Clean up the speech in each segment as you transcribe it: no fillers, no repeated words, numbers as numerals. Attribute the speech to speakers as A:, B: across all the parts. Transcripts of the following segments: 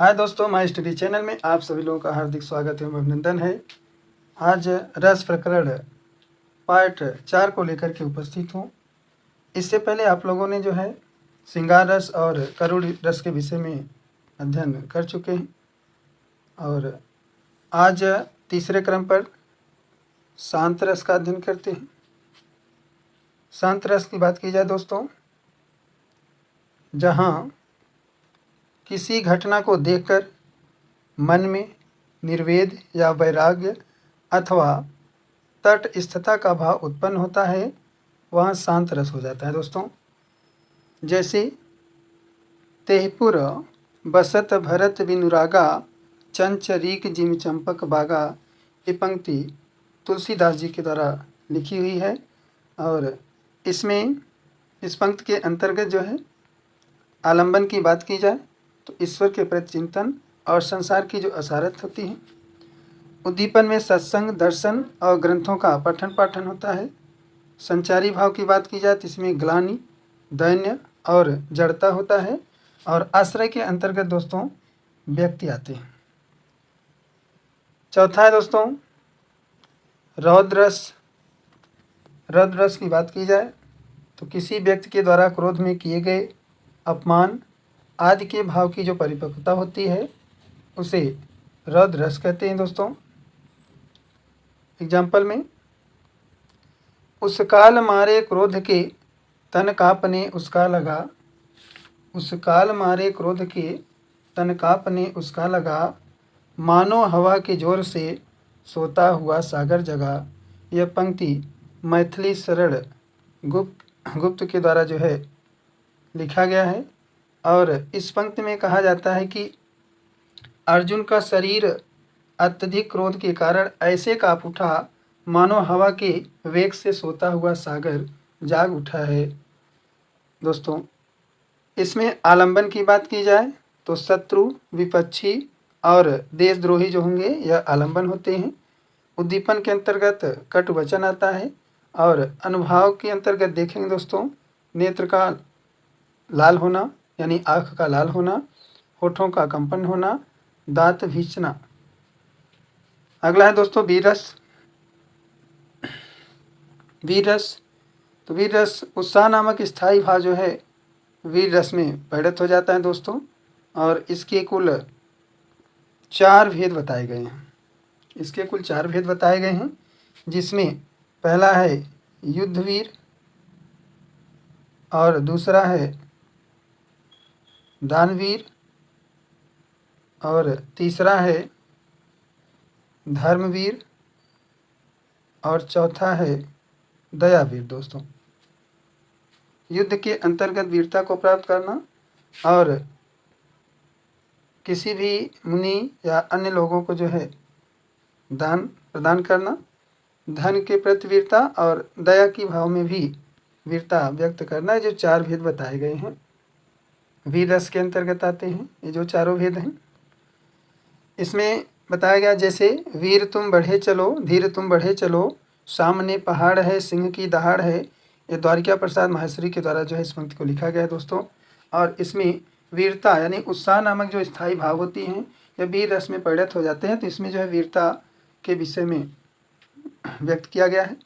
A: हाय दोस्तों, my study channel में आप सभी लोगों का हार्दिक स्वागत एवं अभिनंदन है। आज रस प्रकरण पार्ट 4 को लेकर के उपस्थित हूँ। इससे पहले आप लोगों ने जो है श्रृंगार रस और करुण रस के विषय में अध्ययन कर चुके हैं और आज तीसरे क्रम पर शांत रस का अध्ययन करते हैं। शांत रस की बात की जाए दोस्तों, जहाँ किसी घटना को देखकर मन में निर्वेद या वैराग्य अथवा तटस्थता का भाव उत्पन्न होता है, वहाँ शांत रस हो जाता है दोस्तों। जैसे तेहपुर बसत भरत बिनुरागा चंचरीक जिम चंपक बागा, ये पंक्ति तुलसीदास जी के द्वारा लिखी हुई है और इसमें इस पंक्ति के अंतर्गत जो है आलंबन की बात की जाए तो ईश्वर के प्रति चिंतन और संसार की जो असारत होती है। उद्दीपन में सत्संग, दर्शन और ग्रंथों का पठन पाठन होता है। संचारी भाव की बात की जाए तो इसमें ग्लानि, दैन्य और जड़ता होता है और आश्रय के अंतर्गत दोस्तों व्यक्ति आते हैं। चौथा है दोस्तों रौद्र रस। रौद्र रस की बात की जाए तो किसी व्यक्ति के द्वारा क्रोध में किए गए अपमान आदि के भाव की जो परिपक्वता होती है उसे रौद्र रस कहते हैं दोस्तों। एग्जाम्पल में, उस काल मारे क्रोध के तन कापने उसका लगा, उस काल मारे क्रोध के तन कापने उसका लगा, मानो हवा के जोर से सोता हुआ सागर जगा। यह पंक्ति मैथिली शरण गुप्त के द्वारा जो है लिखा गया है और इस पंक्ति में कहा जाता है कि अर्जुन का शरीर अत्यधिक क्रोध के कारण ऐसे काँप उठा मानो हवा के वेग से सोता हुआ सागर जाग उठा है। दोस्तों इसमें आलंबन की बात की जाए तो शत्रु, विपक्षी और देशद्रोही जो होंगे यह आलंबन होते हैं। उद्दीपन के अंतर्गत कटु वचन आता है और अनुभाव के अंतर्गत देखेंगे दोस्तों नेत्र का लाल होना यानी आँख का लाल होना, होठों का कंपन होना, दांत भींचना। अगला है दोस्तों वीर रस। वीर रस तो वीर रस उत्साह नामक स्थायी भाव जो है वीर रस में परिणत हो जाता है दोस्तों और इसके कुल 4 भेद बताए गए हैं। इसके कुल 4 भेद बताए गए हैं जिसमें पहला है युद्धवीर और दूसरा है दानवीर और तीसरा है धर्मवीर और चौथा है दयावीर। दोस्तों युद्ध के अंतर्गत वीरता को प्राप्त करना और किसी भी मुनि या अन्य लोगों को जो है दान प्रदान करना, धन के प्रति वीरता और दया की भाव में भी वीरता व्यक्त करना, जो 4 भेद बताए गए हैं वीर रस के अंतर्गत आते हैं। ये जो चारों भेद हैं इसमें बताया गया, जैसे वीर तुम बढ़े चलो, धीर तुम बढ़े चलो, सामने पहाड़ है, सिंह की दहाड़ है। ये द्वारिका प्रसाद माहेश्वरी के द्वारा जो है इस पंक्ति को लिखा गया है दोस्तों। और इसमें वीरता यानी उत्साह नामक जो स्थायी भाव होती हैं यह वीर रस में परिणत हो जाते हैं, तो इसमें जो है वीरता के विषय में व्यक्त किया गया है।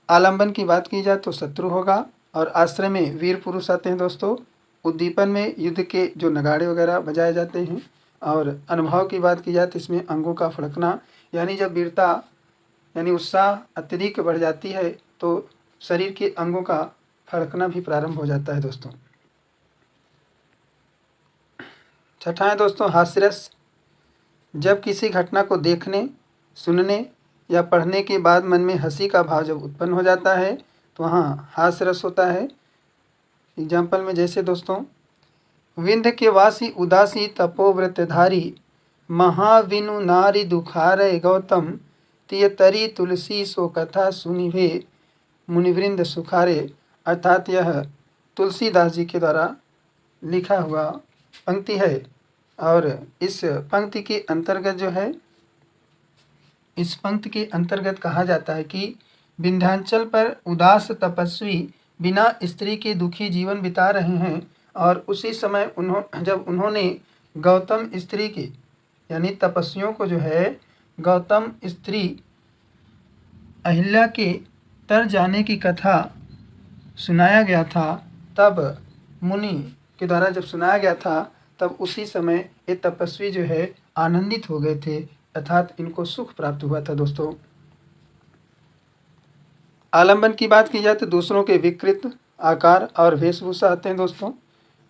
A: आलंबन की बात की जाए तो शत्रु होगा और आश्रय में वीर पुरुष आते हैं दोस्तों। उद्दीपन में युद्ध के जो नगाड़े वगैरह बजाए जाते हैं और अनुभव की बात की जाए तो इसमें अंगों का फड़कना, यानी जब वीरता यानी उत्साह अत्यधिक बढ़ जाती है तो शरीर के अंगों का फड़कना भी प्रारंभ हो जाता है दोस्तों। छठा है दोस्तों हास्य रस। जब किसी घटना को देखने, सुनने या पढ़ने के बाद मन में हंसी का भाव जब उत्पन्न हो जाता है तो वहाँ हास्य रस होता है। एग्जाम्पल में जैसे दोस्तों, विंध्य के वासी उदासी तपोव्रतधारी, महाविनु नारी दुखारय गौतम, तिय तरी तुलसी सो कथा सुनिभे, मुनिवृंद सुखारे। अर्थात यह तुलसीदास जी के द्वारा लिखा हुआ पंक्ति है और इस पंक्ति के अंतर्गत जो है इस पंक्ति के अंतर्गत कहा जाता है कि विंध्याचल पर उदास तपस्वी बिना स्त्री के दुखी जीवन बिता रहे हैं और उसी समय जब उन्होंने गौतम स्त्री की यानी तपस्वियों को जो है गौतम स्त्री अहिल्या के तर जाने की कथा सुनाया गया था, तब मुनि के द्वारा जब सुनाया गया था तब उसी समय ये तपस्वी जो है आनंदित हो गए थे, अर्थात इनको सुख प्राप्त हुआ था। दोस्तों, आलंबन की बात की जाए तो दूसरों के विकृत आकार और वेशभूषा आते हैं। दोस्तों,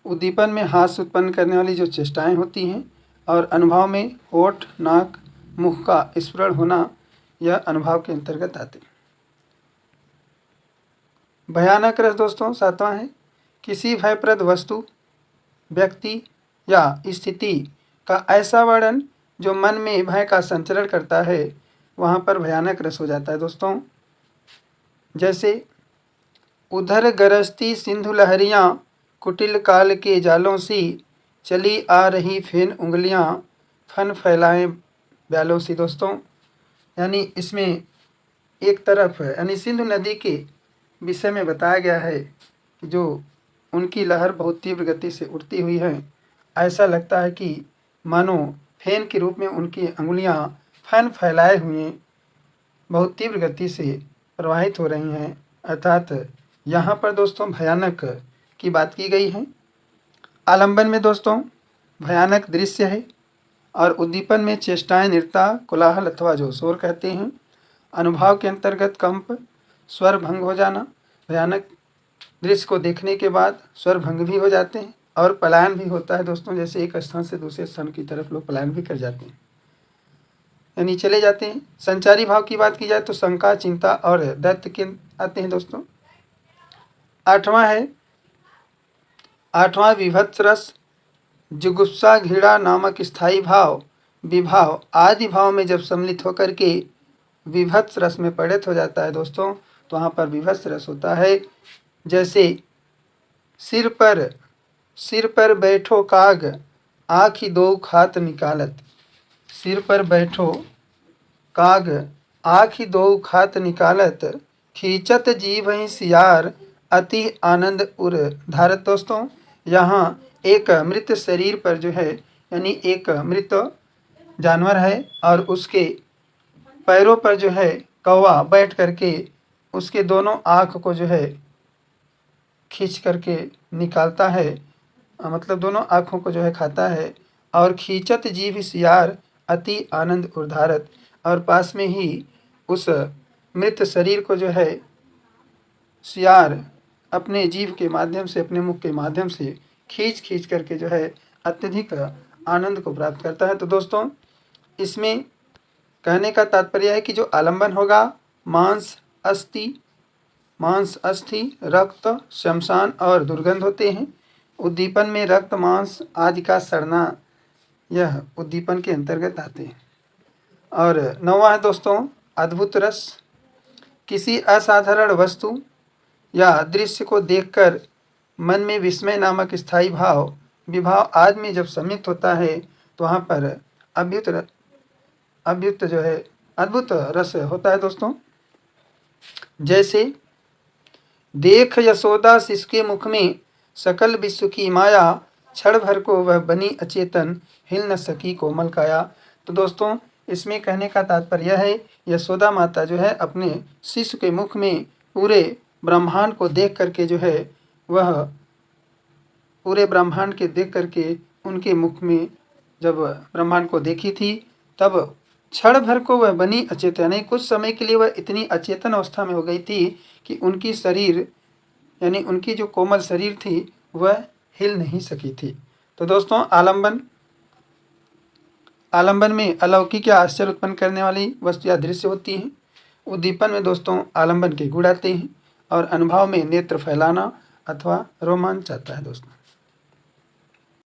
A: उद्दीपन में हास्य उत्पन्न करने वाली जो चेष्टाएं होती हैं और अनुभव में होठ, नाक, मुख का स्फुरण होना, यह अनुभव के अंतर्गत आते हैं। भयानक रस दोस्तों सातवां है, किसी भयप्रद वस्तु, व्यक्ति या स्थिति का ऐसा वर्णन जो मन में भय का संचरण करता है, वहाँ पर भयानक रस हो जाता है। दोस्तों, जैसे उधर गरजती सिंधु लहरियाँ, कुटिल काल के जालों सी, चली आ रही फेन उंगलियाँ, फन फैलाएं ब्यालों सी। दोस्तों, यानी इसमें एक तरफ यानी सिंधु नदी के विषय में बताया गया है कि जो उनकी लहर बहुत तीव्र गति से उड़ती हुई है, ऐसा लगता है कि मानो फेन के रूप में उनकी अंगुलियां फन फैलाए हुए बहुत तीव्र गति से प्रवाहित हो रही हैं। अर्थात यहाँ पर दोस्तों भयानक की बात की गई है। आलंबन में दोस्तों भयानक दृश्य है और उद्दीपन में चेष्टाएं, नृत्य, कोलाहल अथवा जो शोर कहते हैं। अनुभव के अंतर्गत कंप, स्वर भंग हो जाना, भयानक दृश्य को देखने के बाद स्वर भंग भी हो जाते हैं और पलायन भी होता है। दोस्तों, जैसे एक स्थान से दूसरे स्थान की तरफ लोग पलायन भी कर जाते हैं, यानी चले जाते हैं। संचारी भाव की बात की जाए तो शंका, चिंता और दैत्य के आते हैं। दोस्तों, आठवां विभत्स रस, जुगुप्सा, घृणा नामक स्थायी भाव, विभाव आदि भाव में जब सम्मिलित होकर के विभत्स रस में परिणत हो जाता है दोस्तों, तो वहाँ पर विभत्स रस होता है। जैसे सिर पर बैठो काग, आँखि दो खात निकालत, सिर पर बैठो काग, आँखि दो खात निकालत, खींचत जीभ सियार, अति आनंद उर धारत। दोस्तों, यहाँ एक मृत शरीर पर जो है यानी एक मृत जानवर है और उसके पैरों पर जो है कौवा बैठ करके उसके दोनों आँख को जो है खींच करके निकालता है, मतलब दोनों आँखों को जो है खाता है। और खींचत जीभ सियार, अति आनंद उर्धारत, और पास में ही उस मृत शरीर को जो है सियार अपने जीभ के माध्यम से, अपने मुख के माध्यम से खींच करके जो है अत्यधिक आनंद को प्राप्त करता है। तो दोस्तों, इसमें कहने का तात्पर्य है कि जो आलंबन होगा मांस, अस्थि, रक्त, शमशान और दुर्गंध होते हैं। उद्दीपन में रक्त, मांस आदि का सड़ना, यह उद्दीपन के अंतर्गत आते हैं। और नौवां है दोस्तों अद्भुत रस, किसी असाधारण वस्तु या दृश्य को देखकर मन में विस्मय नामक स्थायी भाव, विभाव आदि में जब सम्मिलित होता है तो वहाँ पर अद्भुत जो है अद्भुत रस होता है। दोस्तों, जैसे देख यशोदा शिशु के मुख में सकल विश्व की माया, क्षण भर को वह बनी अचेतन, हिल न सकी कोमल काया। तो दोस्तों, इसमें कहने का तात्पर्य है यशोदा माता जो है अपने शिशु के मुख में पूरे ब्रह्मांड को देख करके जो है वह पूरे ब्रह्मांड के देख करके उनके मुख में जब ब्रह्मांड को देखी थी तब क्षण भर को वह बनी अचेतन, यानी कुछ समय के लिए वह इतनी अचेतन अवस्था में हो गई थी कि उनकी शरीर यानी उनकी जो कोमल शरीर थी वह हिल नहीं सकी थी। तो दोस्तों, आलंबन में अलौकिक या आश्चर्य उत्पन्न करने वाली वस्तु या दृश्य होती हैं। उद्दीपन में दोस्तों आलंबन के गुण आते हैं और अनुभव में नेत्र फैलाना अथवा रोमांच आता है। दोस्तों।